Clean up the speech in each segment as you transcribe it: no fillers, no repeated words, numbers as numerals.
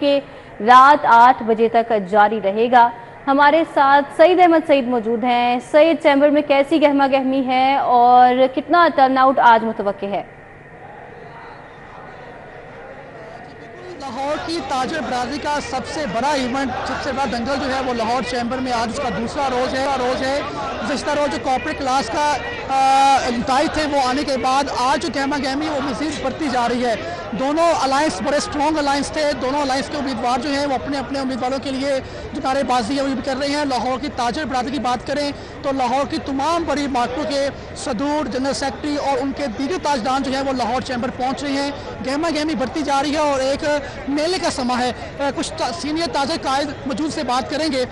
کہ رات 8 بجے تک جاری رہے گا۔ ہمارے ساتھ سعید احمد سعید موجود ہیں۔ سعید، چیمبر میں کیسی گہما گہمی ہے اور کتنا ٹرن آؤٹ آج متوقع ہے؟ لاہور کی تاجر برادری کا سب سے بڑا ایونٹ، سب سے بڑا دنگل جو ہے وہ لاہور چیمبر میں آج اس کا دوسرا روز ہے۔ گزشتہ روز جو کارپوریٹ کلاس کا انتہائی تھے وہ آنے کے بعد آج جو گہما گہمی وہ مزید بڑھتی جا رہی ہے۔ دونوں الائنس بڑے سٹرونگ الائنس تھے، دونوں الائنس کے امیدوار جو ہیں وہ اپنے اپنے امیدواروں کے لیے جو نعرے بازی ہے وہ بھی کر رہے ہیں۔ لاہور کی تاجر برادری کی بات کریں تو لاہور کی تمام بڑی مارکیٹوں کے صدور، جنرل سیکرٹری اور ان کے دیگر تاجدان جو ہیں وہ لاہور چیمبر پہنچ رہے ہیں۔ گہما گہمی بڑھتی جا رہی ہے اور ایک میلے کا سما ہے۔ کچھ سینئر تاجر قائد موجود سے بات کریں گے۔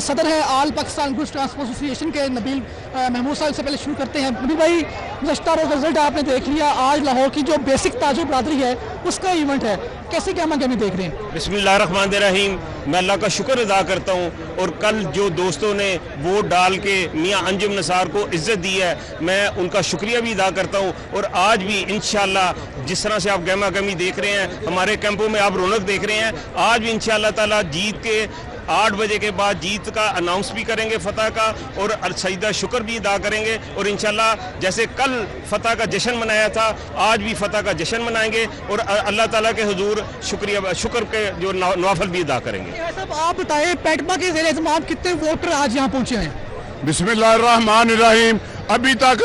صدر ہے آل پاکستان گوڈس ٹرانسپورٹ ایسوسی ایشن کے نبیل محمود صاحب سے پہلے شروع کرتے ہیں۔ نبیل بھائی، گزشتہ روز رزلٹ آپ نے دیکھ لیا، آج لاہور کی جو بیسک تاجر برادری ہے اس کا ایونٹ ہے، کیسے گہما گہمی دیکھ رہے ہیں؟ بسم اللہ الرحمن الرحیم۔ میں اللہ کا شکر ادا کرتا ہوں، اور کل جو دوستوں نے ووٹ ڈال کے میاں انجم نثار کو عزت دی ہے میں ان کا شکریہ بھی ادا کرتا ہوں، اور آج بھی انشاءاللہ جس طرح سے آپ گہما گہمی دیکھ رہے ہیں، ہمارے کیمپوں میں آپ رونق دیکھ رہے ہیں، آج بھی انشاءاللہ تعالی جیت کے 8 بجے کے بعد جیت کا اناؤنس بھی کریں گے فتح کا، اور سجدہ شکر بھی ادا کریں گے، اور انشاءاللہ جیسے کل فتح کا جشن منایا تھا آج بھی فتح کا جشن منائیں گے، اور اللہ تعالیٰ کے حضور شکر کے جو نوافل بھی ادا کریں گے۔ صاحب آپ بتائیں، پیٹما کے زیر اہتمام کتنے ووٹر آج یہاں پہنچے ہیں؟ بسم اللہ الرحمن الرحیم۔ ابھی تک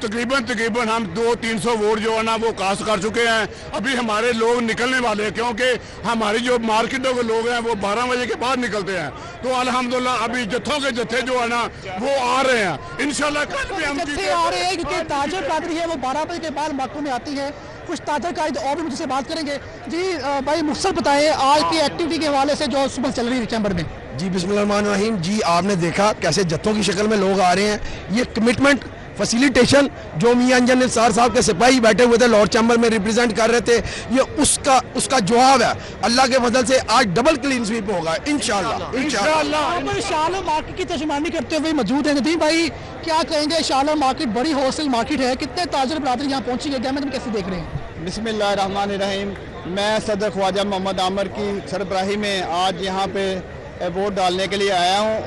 تقریباً ہم 200-300 ووٹ جو ہے نا وہ کاسٹ کر چکے ہیں۔ ابھی ہمارے لوگ نکلنے والے ہیں، کیونکہ ہماری جو مارکیٹوں کے لوگ ہیں وہ 12 بجے کے بعد نکلتے ہیں، تو الحمدللہ ابھی جتھوں کے جتھے جو ہے نا وہ آ رہے ہیں انشاءاللہ کل بھی ہم جتھے آ رہے ہیں، کیونکہ تاجر برادری ہے وہ 12 بجے کے بعد مارکیٹوں میں آتی ہے۔ کچھ تاجر قائد اور بھی مجھ سے بات کریں گے۔ جی بھائی مختصر بتائیں آج کی ایکٹیویٹی کے حوالے سے جو صبح چل رہی ہے چیمبر میں۔ جی بسم اللہ الرحمن الرحیم۔ جی آپ نے دیکھا کیسے جتھوں کی شکل میں لوگ آ رہے ہیں، یہ کمٹمنٹ فیسیلیٹیشن جو میاں انجم نثار صاحب کے سپاہی بیٹھے ہوئے تھے لاہور چیمبر میں ریپرزینٹ کر رہے تھے، یہ اس کا جواب ہے۔ اللہ کے فضل سے آج ڈبل کلین سویپ ہوگا انشاءاللہ۔ شالر مارکیٹ کی ترجمانی کرتے ہوئے موجود ہیں ندیم بھائی، کیا کہیں گے؟ شالر مارکیٹ بڑی ہول سیل مارکیٹ ہے، کتنے تاجر برادری یہاں پہنچی ہے، گہما گہمی کیسے دیکھ رہے ہیں؟ بسم اللہ الرحمن الرحیم۔ میں صدر خواجہ محمد عامر کی سربراہی میں آج یہاں پہ ووٹ ڈالنے کے لیے آیا ہوں،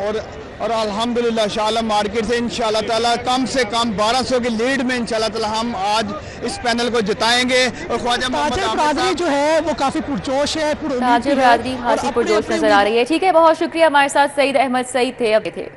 اور الحمدللہ شالر مارکیٹ سے انشاءاللہ تعالیٰ کم سے کم 1200 کی لیڈ میں انشاءاللہ تعالیٰ ہم آج اس پینل کو جتائیں گے۔ اور خواجہ محمد تاجر عامر برادری جو ہے وہ کافی پرجوش ہے، تاجر برادری خاصی پرجوش نظر آ رہی ہے۔ ٹھیک ہے، بہت شکریہ، ہمارے ساتھ سعید احمد سعید تھے اب تھے۔